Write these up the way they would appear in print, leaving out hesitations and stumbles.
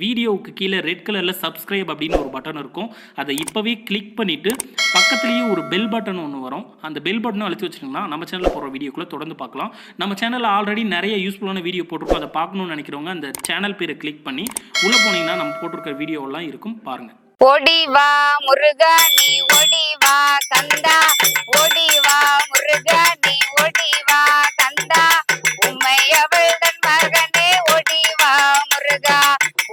வீடியோவுக்கு கீழே ரெட் கலரில் சப்ஸ்கிரைப் அப்படின்னு ஒரு பட்டன் இருக்கும். அதை இப்போவே கிளிக் பண்ணிவிட்டு பக்கத்துலேயே ஒரு பெல் பட்டன் ஒன்று வரும். அந்த பெல் பட்டனை அழுத்தி வச்சிட்டிங்கன்னா நம்ம சேனலில் போடுற வீடியோக்குள்ளே தொடர்ந்து பார்க்கலாம். நம்ம சேனலில் ஆல்ரெடி நிறைய யூஸ்ஃபுல்லான வீடியோ போட்டிருக்கோம். அதை பார்க்கணும்னு நினைக்கிறவங்க அந்த சேனல் பேரை கிளிக் பண்ணி உள்ளே போனீங்கன்னா நம்ம போட்டிருக்கிற வீடியோவெல்லாம் இருக்கும், பாருங்கள். ஓடிவா முருகா நீ ஓடிவா கந்தா, ஓடிவா முருகா நீ ஓடிவா கந்தா, உம்மை அவள் தன் மகனே ஓடிவா முருகா,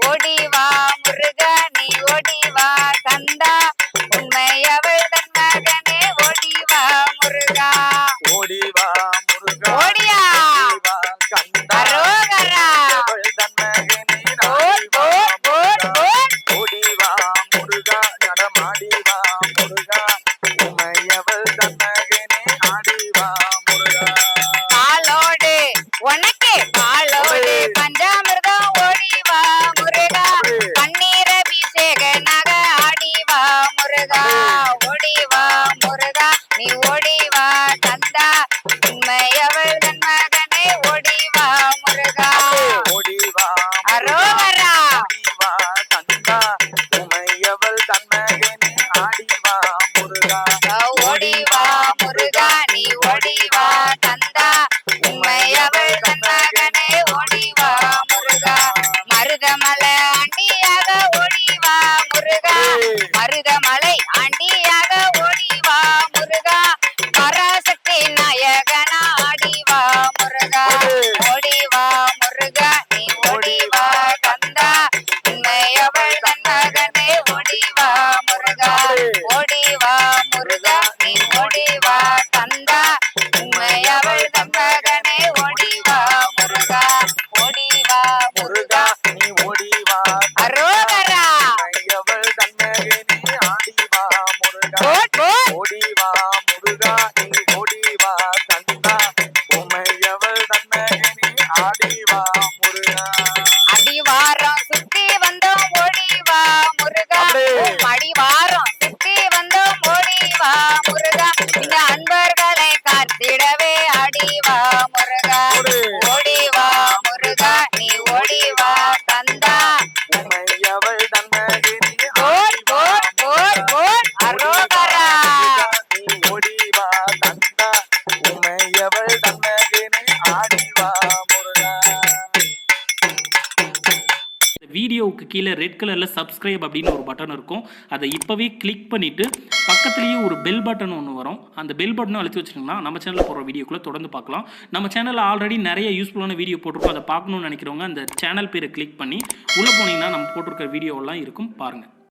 ஓடிவா முருகா நீ ஓடிவா கந்தா, உம்மை அவள் தன் மகனே ஓடிவா முருகா, ஓடிவா முருகா ஓடியா கந்தா அரோகரா அவள் தன் மகனே ஓட் ஓட் ஓட் ஓட் ஓடிவா முருகா நடமாடிவா முருகா உமையவள் தன் மகனே ஆடிவா முருகா. பாலோடு உனக்கு பாலோடு பஞ்சாமிர்தம் ஓடிவா முருகா, பன்னீர் அபிஷேகனாக ஆடிவா முருகா, ஓடிவா முருகா நீ ஓடிவா கந்தா, உண்மையவள் தன் மகனே ஓடிவா முருகா, ஓடிவா அரோகரா ஓடிவா கந்தா உமையவள் தன் மகனே ஆடிவா முருகா. ஓடிவா முருகா நீ ஓடிவா கந்தா, உண்மையவள் தன் மகனே ஓடிவா முருகா, மருதமலை ஆண்டியாக ஓடிவா முருகா, மருதமலை ஆண்டியாக ஓடிவா முருகா, பராசக்தி நாயகனா ஆடிவா முருகா, ஓடிவா முருகா நீ ஓடிவா கந்தா, உண்மையவள் தன் மகனே ஓடிவா முருகா, ஓடிவா முருகா நீ ஓடிவா கந்தா, உண்மையவள் தன் மகனே ஓடிவா முருகா, ஓடிவா முருகா நீ ஓடிவா அரோகரா உமையவள் தன் மகனே ஆடிவா முருகா. ஓட் ஓட் ஓடிவா முருகா நீ ஓடிவா கந்தா உமையவள் தன் மகனே ஆடிவா முருகா. அடிவாரம் சுத்தி வந்தோம் ஓடிவா முருகா, அடிவாரம் சுத்தி வந்தோம் ஓடிவா முருகா, இந்த அன்பர்களை காத்திடவே ஆடிவா முருகா, ஓடிவா முருகா நீ ஓடிவா கந்தா, உமையவள் தன் மகனே ஓட் ஓட் ஓட் ஓட் அரோகரா நீ ஓடிவா கந்தா உமையவள் தன் மகனே ஆடிவா முருகா. வீடியோவுக்கு கீழே ரெட் கலரில் சப்ஸ்கிரைப் அப்படின்னு ஒரு பட்டன் இருக்கும். அதை இப்போவே கிளிக் பண்ணிவிட்டு பக்கத்துலேயே ஒரு பெல் பட்டன் ஒன்று வரும். அந்த பெல் பட்டனை அழுத்தி வச்சிட்டிங்கன்னா நம்ம சேனலில் போடுற வீடியோக்குள்ளே தொடர்ந்து பார்க்கலாம். நம்ம சேனலில் ஆல்ரெடி நிறைய யூஸ்ஃபுல்லான வீடியோ போட்டிருக்கோம். அதை பார்க்கணும்னு நினைக்கிறவங்க அந்த சேனல் பேரை கிளிக் பண்ணி உள்ளே போனீங்கன்னா நம்ம போட்டிருக்கிற வீடியோவெல்லாம் இருக்கும், பாருங்கள்.